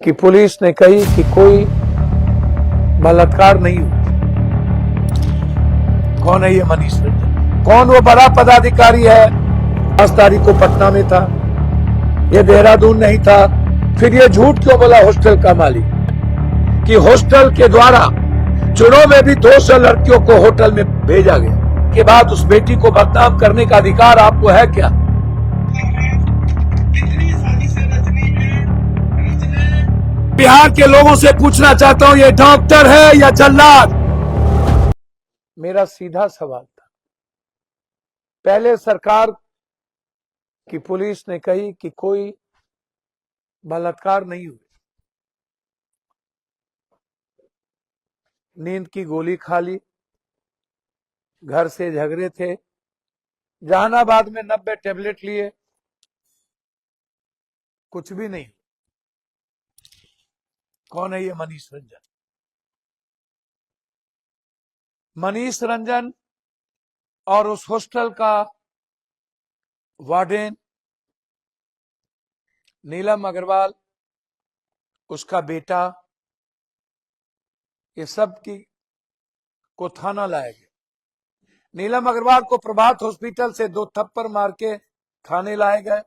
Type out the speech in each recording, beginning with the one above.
कि पुलिस ने कही कि कोई बलात्कार नहीं हुआ। कौन है ये मनीष रंजन? कौन वो बड़ा पदाधिकारी है? 5 तारीख को पटना में था, ये देहरादून नहीं था। फिर ये झूठ क्यों बोला हॉस्टल का मालिक कि हॉस्टल के द्वारा चुनाव में भी 200 लड़कियों को होटल में भेजा गया के बाद उस बेटी को बदनाम करने का अधिकार आपको है क्या? बिहार के लोगों से पूछना चाहता हूं, ये डॉक्टर है या जल्लाद? मेरा सीधा सवाल था। पहले सरकार की पुलिस ने कही कि कोई बलात्कार नहीं हुआ, नींद की गोली खा ली, घर से झगड़े थे, जहानाबाद में 90 टेबलेट लिए, कुछ भी नहीं। कौन है ये मनीष रंजन? मनीष रंजन और उस हॉस्टल का वार्डन नीलम अग्रवाल, उसका बेटा, ये सब की को थाना लाया गया। नीलम अग्रवाल को प्रभात हॉस्पिटल से 2 थप्पड़ मार के थाने लाए गए।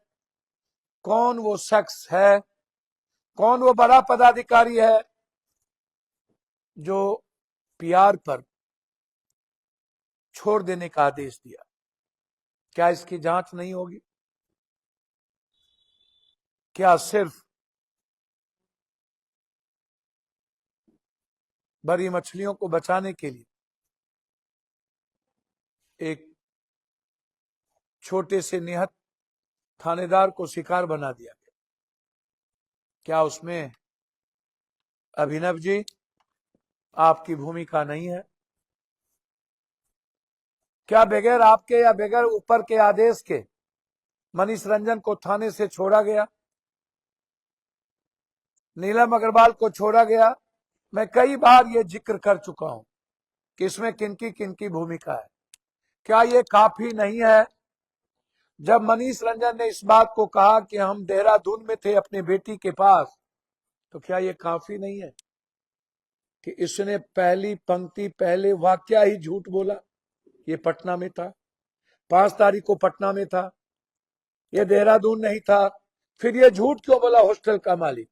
कौन वो शख्स है? कौन वो बड़ा पदाधिकारी है जो पीआर पर छोड़ देने का आदेश दिया? क्या इसकी जांच नहीं होगी? क्या सिर्फ बड़ी मछलियों को बचाने के लिए एक छोटे से निहत्थ थानेदार को शिकार बना दिया गया? क्या उसमें अभिनव जी आपकी भूमिका नहीं है? क्या बगैर आपके या बगैर ऊपर के आदेश के मनीष रंजन को थाने से छोड़ा गया? नीलम अग्रवाल को छोड़ा गया? मैं कई बार ये जिक्र कर चुका हूं कि इसमें किनकी भूमिका है। क्या ये काफी नहीं है? जब मनीष रंजन ने इस बात को कहा कि हम देहरादून में थे अपने बेटी के पास, तो क्या ये काफी नहीं है कि इसने पहली पंक्ति पहले वाक्या ही झूठ बोला? ये पटना में था, 5 तारीख को पटना में था, ये देहरादून नहीं था। फिर ये झूठ क्यों बोला हॉस्टल का मालिक?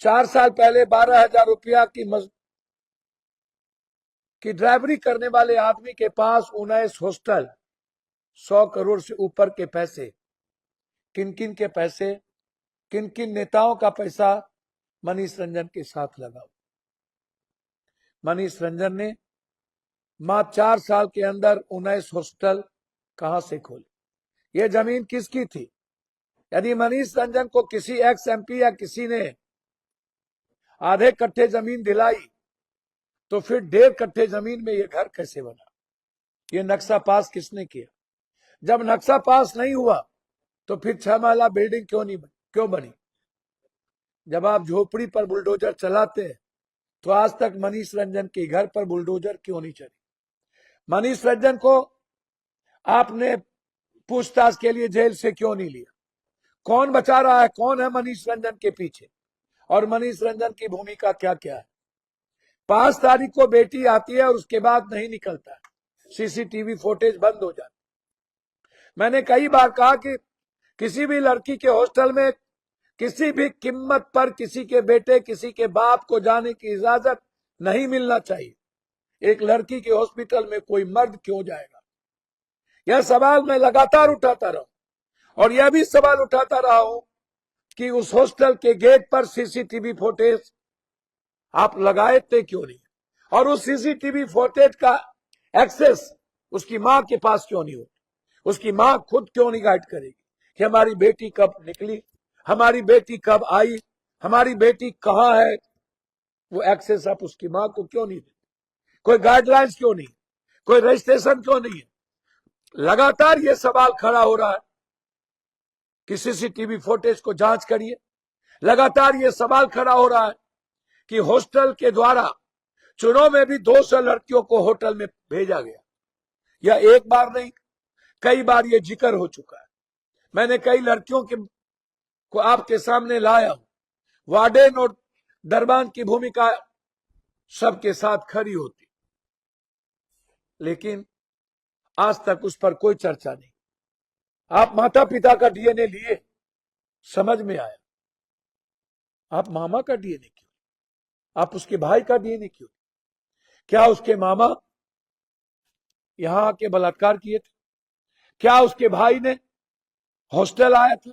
4 साल पहले 12,000 रुपया की ड्राइवरी करने वाले आदमी के पास 19 हॉस्टल, 100 करोड़ से ऊपर के पैसे, किन के पैसे, किन नेताओं का पैसा मनीष रंजन के साथ लगा? मनीष रंजन ने मात्र 4 साल के अंदर 19 हॉस्टल कहां से खोले? ये जमीन किसकी थी? यदि मनीष रंजन को किसी एक्स एमपी या किसी ने आधे कट्ठे जमीन दिलाई, तो फिर 1.5 कट्ठे जमीन में ये घर कैसे बना? ये नक्शा पास किसने किया? जब नक्शा पास नहीं हुआ तो फिर 6 महला बिल्डिंग क्यों बनी? जब आप झोपड़ी पर बुलडोजर चलाते हैं तो आज तक मनीष रंजन के घर पर बुलडोजर क्यों नहीं चली? मनीष रंजन को आपने पूछताछ के लिए जेल से क्यों नहीं लिया? कौन बचा रहा है? कौन है मनीष रंजन के पीछे? और मनीष रंजन की भूमिका क्या क्या है? 5 तारीख को बेटी आती है और उसके बाद नहीं निकलता है, सीसीटीवी फुटेज बंद हो जाती। मैंने कई बार कहा कि किसी भी लड़की के हॉस्टल में किसी भी कीमत पर किसी के बेटे, किसी के बाप को जाने की इजाजत नहीं मिलना चाहिए। एक लड़की के हॉस्पिटल में कोई मर्द क्यों जाएगा? यह सवाल मैं लगातार उठाता रहा और यह भी सवाल उठाता रहा हूं कि उस हॉस्टल के गेट पर सीसीटीवी फुटेज आप लगाए थे क्यों नहीं? और उस सीसीटीवी फुटेज का एक्सेस उसकी मां के पास क्यों नहीं होता? उसकी मां खुद क्यों नहीं गाइड करेगी कि हमारी बेटी कब निकली, हमारी बेटी कब आई, हमारी बेटी कहां है? वो एक्सेस आप उसकी मां को क्यों नहीं देते? कोई गाइडलाइंस क्यों नहीं? कोई रजिस्ट्रेशन क्यों नहीं है? लगातार ये सवाल खड़ा हो रहा है कि सीसीटीवी फुटेज को जांच करिए। लगातार ये सवाल खड़ा हो रहा है कि हॉस्टल के द्वारा चुनाव में भी 200 लड़कियों को होटल में भेजा गया। यह एक बार नहीं, कई बार ये जिक्र हो चुका है। मैंने कई लड़कियों को आपके सामने लाया हूं, वार्डन और दरबान की भूमिका सबके साथ खड़ी होती, लेकिन आज तक उस पर कोई चर्चा नहीं। आप माता पिता का डीएनए लिए, समझ में आया। आप मामा का डीएनए क्यों? आप उसके भाई का डीएनए क्यों? क्या उसके मामा यहां आके बलात्कार किए थे? क्या उसके भाई ने हॉस्टल आया था?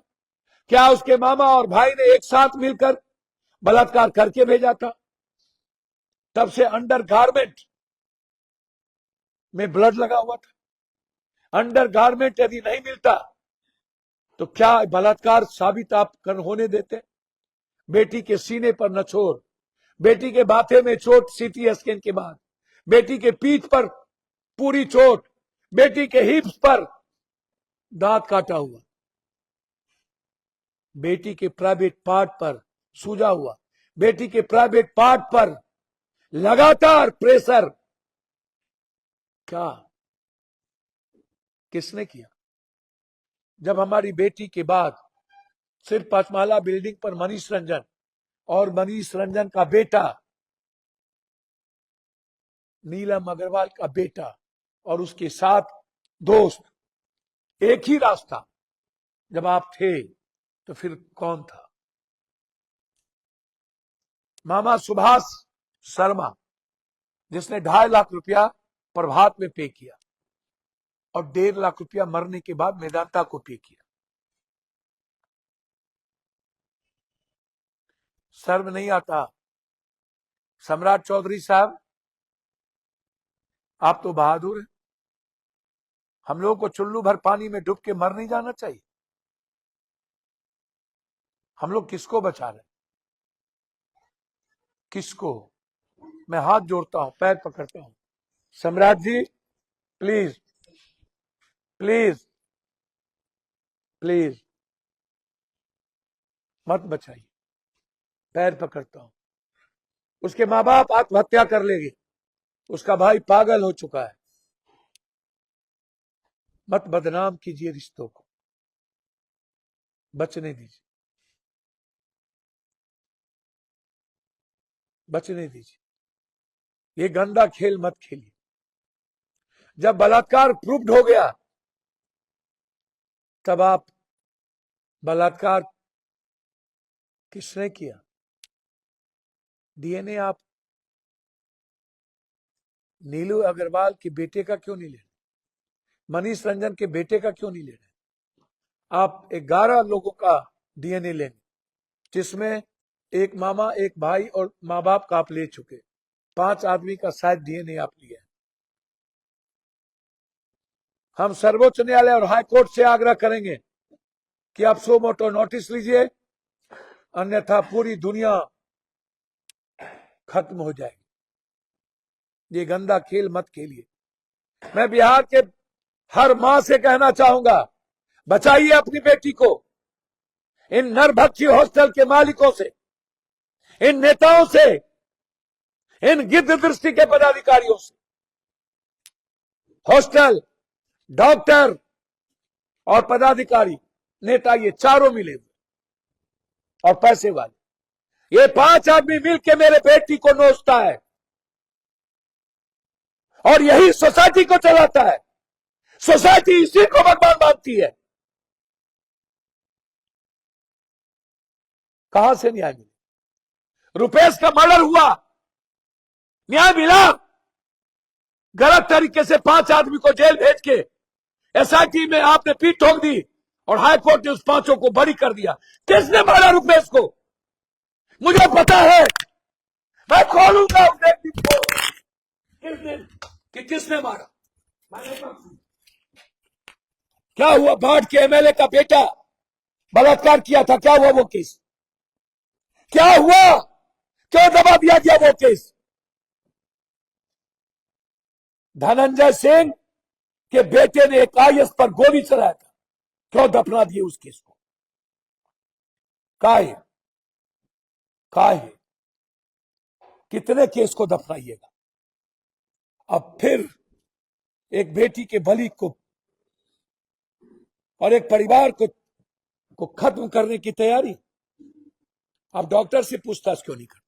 क्या उसके मामा और भाई ने एक साथ मिलकर बलात्कार करके भेजा था? तब से अंडर गारमेंट में ब्लड लगा हुआ था। अंडर गारमेंट यदि नहीं मिलता तो क्या बलात्कार साबित आप कर होने देते? बेटी के सीने पर नछोर, बेटी के माथे में चोट सीटी स्कैन के बाद, बेटी के पीठ पर पूरी चोट, बेटी के हिप्स पर दांत काटा हुआ, बेटी के प्राइवेट पार्ट पर सूजा हुआ, बेटी के प्राइवेट पार्ट पर लगातार प्रेशर। क्या किसने किया? जब हमारी बेटी के बाद सिर्फ पांचमाला बिल्डिंग पर मनीष रंजन और मनीष रंजन का बेटा नीलम अग्रवाल का बेटा और उसके साथ दोस्त, एक ही रास्ता, जब आप थे तो फिर कौन था? मामा सुभाष शर्मा, जिसने 2.5 लाख रुपया प्रभात में पे किया और 1.5 लाख रुपया मरने के बाद मेदांता को पे किया। शर्म नहीं आता? सम्राट चौधरी साहब, आप तो बहादुर हैं। हम लोगों को चुल्लू भर पानी में डूब के मर नहीं जाना चाहिए। हम लोग किसको बचा रहे हैं? किसको? मैं हाथ जोड़ता हूं, पैर पकड़ता हूं। सम्राट जी, प्लीज प्लीज प्लीज मत बचाइए, पैर पकड़ता हूं। उसके माँ बाप आत्महत्या कर लेंगे, उसका भाई पागल हो चुका है। मत बदनाम कीजिए रिश्तों को, बचने दीजिए, बचने दीजिए। ये गंदा खेल मत खेलिए। जब बलात्कार प्रूव्ड हो गया तब आप, बलात्कार किसने किया? डीएनए आप नीलू अग्रवाल के बेटे का क्यों नहीं ले रहे? मनीष रंजन के बेटे का क्यों नहीं ले रहे? आप 11 लोगों का डीएनए लेंगे, जिसमें एक मामा, एक भाई और माँ बाप का आप ले चुके। 5 आदमी का शायद डीएनए आप लिए। हम सर्वोच्च न्यायालय और हाई कोर्ट से आग्रह करेंगे कि आप सो मोटो नोटिस लीजिए, अन्यथा पूरी दुनिया खत्म हो जाएगी। ये गंदा खेल मत खेलिए। मैं बिहार के हर मां से कहना चाहूंगा, बचाइए अपनी बेटी को इन नरभक्षी हॉस्टल के मालिकों से, इन नेताओं से, इन गिद्ध दृष्टि के पदाधिकारियों से। हॉस्टल, डॉक्टर और पदाधिकारी, नेता, ये चारों मिले हुए और पैसे वाले, ये 5 आदमी मिलकर मेरे बेटी को नोचता है और यही सोसाइटी को चलाता है। सोसाइटी इसी को भगवान मानती है। कहां से न्याय मिले? रुपेश का मर्डर हुआ, न्याय मिला? गलत तरीके से 5 आदमी को जेल भेज के एसआईटी में आपने पीठ ठोक दी और हाई कोर्ट ने उस 5 को बरी कर दिया। किसने मारा रुपेश को? मुझे पता है, मैं खोलूंगा उस व्यक्ति को किस दिन कि किसने मारा। क्या हुआ? भाट के एमएलए का बेटा बलात्कार किया था, क्या हुआ वो केस? क्या हुआ? क्यों दबा दिया गया वो केस? धनंजय सिंह के बेटे ने एक आईएएस पर गोली चलाया था, क्यों दफना दिए उस केस को? काहे? कितने केस को दफनाइएगा? अब फिर एक बेटी के बलि को और एक परिवार को खत्म करने की तैयारी। आप डॉक्टर से पूछताछ क्यों नहीं करते?